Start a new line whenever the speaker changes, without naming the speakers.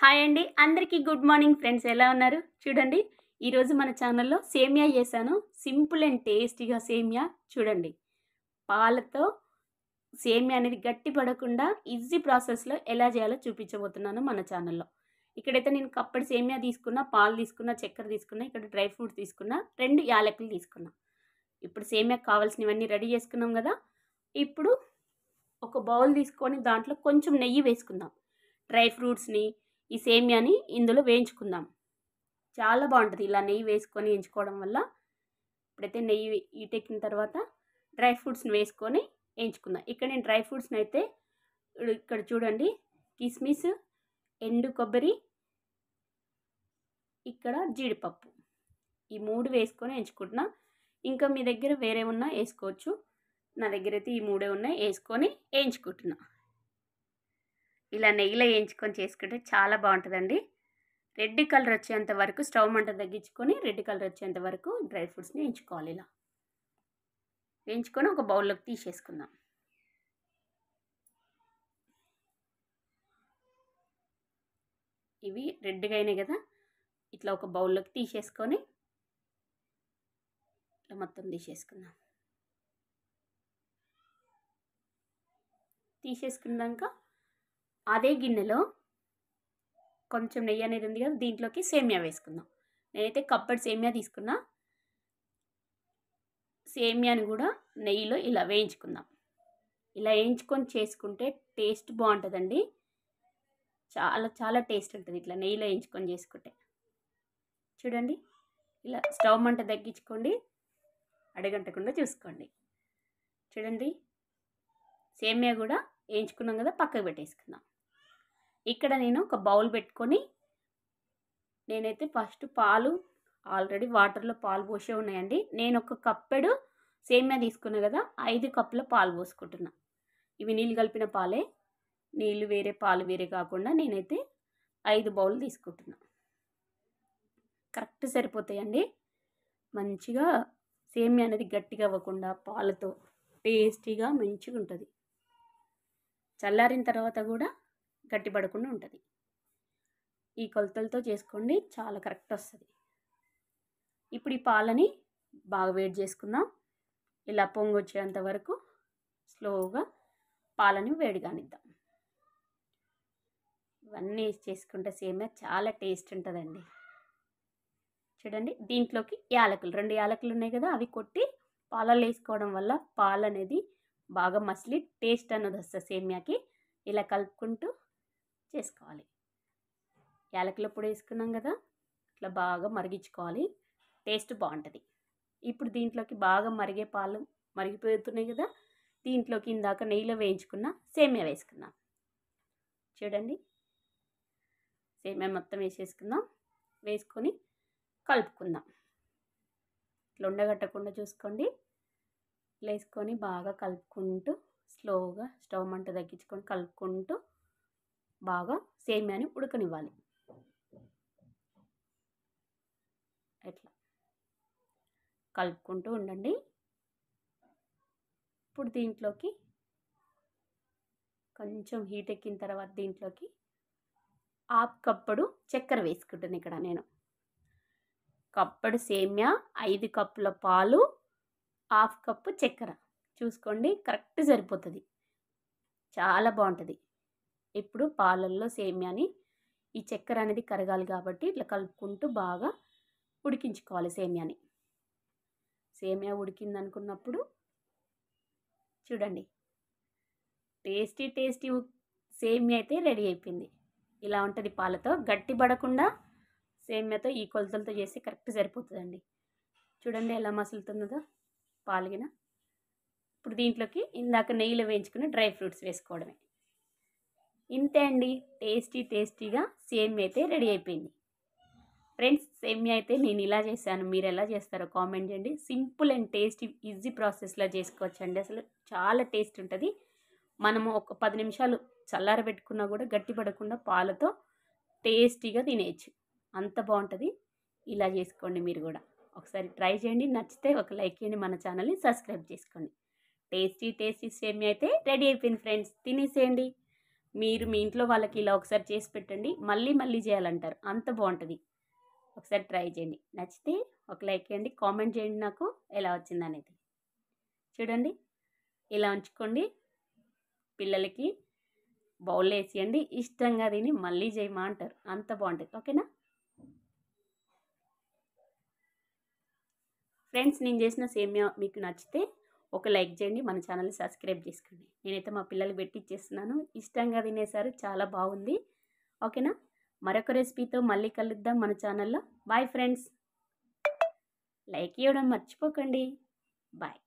Hi అండి అందరికీ good morning friends, ఎలా ఉన్నారు? చూడండి, ఈరోజు మన ఛానల్లో సేమియా చేశాను. సింపుల్ అండ్ టేస్టీగా సేమియా. చూడండి, పాలతో సేమియా అనేది గట్టి పడకుండా ఈజీ ప్రాసెస్లో ఎలా చేయాలో చూపించబోతున్నాను మన ఛానల్లో. ఇక్కడైతే నేను కప్పటి సేమియా తీసుకున్న, పాలు తీసుకున్న, చక్కెర తీసుకున్న, ఇక్కడ డ్రై ఫ్రూట్స్ తీసుకున్న, 2 యాలకులు తీసుకున్నా. ఇప్పుడు సేమియాకి కావాల్సినవన్నీ రెడీ చేసుకున్నాం కదా. ఇప్పుడు ఒక బౌల్ తీసుకొని దాంట్లో కొంచెం నెయ్యి వేసుకుందాం. డ్రై ఫ్రూట్స్ని, ఈ సేమియాని ఇందులో వేయించుకుందాం. చాలా బాగుంటుంది ఇలా నెయ్యి వేసుకొని వేయించుకోవడం వల్ల. ఇప్పుడైతే నెయ్యి ఈటెక్కిన తర్వాత డ్రై ఫ్రూట్స్ని వేసుకొని వేయించుకుందాం. ఇక్కడ నేను డ్రై ఫ్రూట్స్ని అయితే ఇక్కడ చూడండి, కిస్మిస్, ఎండు కొబ్బరి, ఇక్కడ జీడిపప్పు, ఈ 3 వేసుకొని వేయించుకుంటున్నా. ఇంకా మీ దగ్గర వేరే ఉన్నా వేసుకోవచ్చు. నా దగ్గర అయితే ఈ 3 ఉన్నాయి, వేసుకొని వేయించుకుంటున్నా. ఇలా నెయ్యిలో వేయించుకొని చేసుకుంటే చాలా బాగుంటుందండి. రెడ్ కలర్ వచ్చేంత వరకు స్టవ్ మంట తగ్గించుకొని రెడ్ కలర్ వచ్చేంత వరకు డ్రై ఫ్రూట్స్ని వేయించుకోవాలి. ఇలా వేయించుకొని ఒక బౌల్లోకి తీసేసుకుందాం. ఇవి రెడ్గా అయినాయి కదా, ఇట్లా ఒక బౌల్లోకి తీసేసుకొని ఇట్లా మొత్తం తీసేసుకుందాం. తీసేసుకున్నాక అదే గిన్నెలో కొంచెం నెయ్యి అనేది ఉంది కదా, దీంట్లోకి సేమియా వేసుకుందాం. నేనైతే కప్పటి సేమియా తీసుకున్నా. సేమియాని కూడా నెయ్యిలో ఇలా వేయించుకుందాం. ఇలా వేయించుకొని చేసుకుంటే టేస్ట్ బాగుంటుందండి. చాలా చాలా టేస్ట్ ఉంటుంది ఇట్లా నెయ్యిలో వేయించుకొని చేసుకుంటే. చూడండి, ఇలా స్టవ్ మంట తగ్గించుకోండి, అడగంటకుండా చూసుకోండి. చూడండి, సేమియా కూడా వేయించుకున్నాం కదా, పక్కకు పెట్టేసుకుందాం. ఇక్కడ నేను ఒక బౌల్ పెట్టుకొని, నేనైతే ఫస్ట్ పాలు ఆల్రెడీ వాటర్లో పాలు పోసే ఉన్నాయండి. నేను ఒక కప్పెడు సేమియా తీసుకున్నా కదా, 5 కప్పుల పాలు పోసుకుంటున్నా. ఇవి నీళ్ళు కలిపిన పాలే, నీళ్ళు వేరే పాలు వేరే కాకుండా నేనైతే 5 బౌల్ తీసుకుంటున్నా. కరెక్ట్ సరిపోతాయండి. మంచిగా సేమియా అనేది గట్టిగా అవ్వకుండా పాలతో టేస్టీగా మంచిగా ఉంటుంది. చల్లారిన తర్వాత కూడా గట్టిపడకుండా ఉంటుంది. ఈ కొలతలతో చేసుకోండి, చాలా కరెక్ట్ వస్తుంది. ఇప్పుడు ఈ పాలని బాగా వేడి చేసుకుందాం. ఇలా పొంగు వచ్చేంత వరకు స్లోగా పాలని వేడిగానిద్దాం. ఇవన్నీ వేసి చేసుకుంటే సేమియా చాలా టేస్ట్ ఉంటుందండి. చూడండి, దీంట్లోకి యాలకులు 2 యాలకులు ఉన్నాయి కదా, అవి కొట్టి పాలలో వేసుకోవడం వల్ల పాలు అనేది బాగా మసిలి టేస్ట్ అన్నది వస్తుంది సేమియాకి. ఇలా కలుపుకుంటూ చేసుకోవాలి. యాలకుల పొడి వేసుకున్నాం కదా, ఇట్లా బాగా మరిగించుకోవాలి, టేస్ట్ బాగుంటుంది. ఇప్పుడు దీంట్లోకి బాగా మరిగే పాలు మరిగిపోతున్నాయి కదా, దీంట్లోకి ఇందాక నెయ్యిలో వేయించుకున్న సేమియా వేసుకుందాం. చూడండి, సేమియా మొత్తం వేసేసుకుందాం. వేసుకొని కలుపుకుందాం. ఇట్లా ఉండగట్టకుండా చూసుకోండి. ఇట్లా వేసుకొని బాగా కలుపుకుంటూ స్లోగా స్టవ్ మంట తగ్గించుకొని కలుపుకుంటూ బాగా సేమియాని ఉడకనివ్వాలి. ఇట్లా కలుపుకుంటూ ఉండండి. ఇప్పుడు దీంట్లోకి కొంచెం హీట్ ఎక్కిన తర్వాత దీంట్లోకి 1/2 కప్పుడు చక్కెర వేసుకుంటాను. ఇక్కడ నేను కప్పుడు సేమియా, 5 కప్పుల పాలు, 1/2 కప్పు చక్కెర చూసుకోండి, కరెక్ట్ సరిపోతుంది. చాలా బాగుంటుంది. ఇప్పుడు పాలల్లో సేమియాని, ఈ చక్కెర అనేది కరగాలి కాబట్టి ఇట్లా కలుపుకుంటూ బాగా ఉడికించుకోవాలి సేమియాని. సేమియా ఉడికింది అనుకున్నప్పుడు చూడండి, టేస్టీ టేస్టీ సేమియా అయితే రెడీ అయిపోయింది. ఇలా ఉంటుంది. పాలతో గట్టి పడకుండా సేమియాతో ఈ కొలతలతో చేసి కరెక్ట్ సరిపోతుందండి. చూడండి ఎలా మసులుతుందో పాలుగిన. ఇప్పుడు దీంట్లోకి ఇందాక నెయ్యిలో వేయించుకుని డ్రై ఫ్రూట్స్ వేసుకోవడమే. ఇంతే అండి, టేస్టీగా సేమియా అయితే రెడీ అయిపోయింది. ఫ్రెండ్స్, సేమియా అయితే నేను ఇలా చేశాను, మీరు ఎలా చేస్తారో కామెంట్ చేయండి. సింపుల్ అండ్ టేస్టీ ఈజీ ప్రాసెస్లో చేసుకోవచ్చండి. అసలు చాలా టేస్ట్ ఉంటుంది. మనము ఒక 10 నిమిషాలు చల్లారబెట్టుకున్నా కూడా గట్టిపడకుండా పాలతో టేస్టీగా తినేయచ్చు. అంత బాగుంటుంది. ఇలా చేసుకోండి మీరు కూడా. ఒకసారి ట్రై చేయండి. నచ్చితే ఒక లైక్ చేయండి, మన ఛానల్ని సబ్స్క్రైబ్ చేసుకోండి. టేస్టీ సేమియా అయితే రెడీ అయిపోయింది ఫ్రెండ్స్, తినేసేయండి. మీరు మీ ఇంట్లో వాళ్ళకి ఇలా ఒకసారి చేసి పెట్టండి, మళ్ళీ మళ్ళీ చేయాలంటారు, అంత బాగుంటుంది. ఒకసారి ట్రై చేయండి. నచ్చితే ఒక లైక్ చేయండి, కామెంట్ చేయండి నాకు ఎలా వచ్చిందనేది. చూడండి, ఇలా ఉంచుకోండి. పిల్లలకి బౌల్లో వేసేయండి, ఇష్టంగా తిని మళ్ళీ చేయమా అంటారు, అంత బాగుంటుంది. ఓకేనా ఫ్రెండ్స్, నేను చేసిన సేమియా మీకు నచ్చితే ఒక లైక్ చేయండి, మన ఛానల్ని సబ్స్క్రైబ్ చేసుకోండి. నేనైతే మా పిల్లలు పెట్టి ఇచ్చేస్తున్నాను, ఇష్టంగా తినేసారు, చాలా బాగుంది. ఓకేనా, మరొక రెసిపీతో మళ్ళీ కలుద్దాం మన ఛానల్లో. బాయ్ ఫ్రెండ్స్, లైక్ ఇవ్వడం మర్చిపోకండి. బాయ్.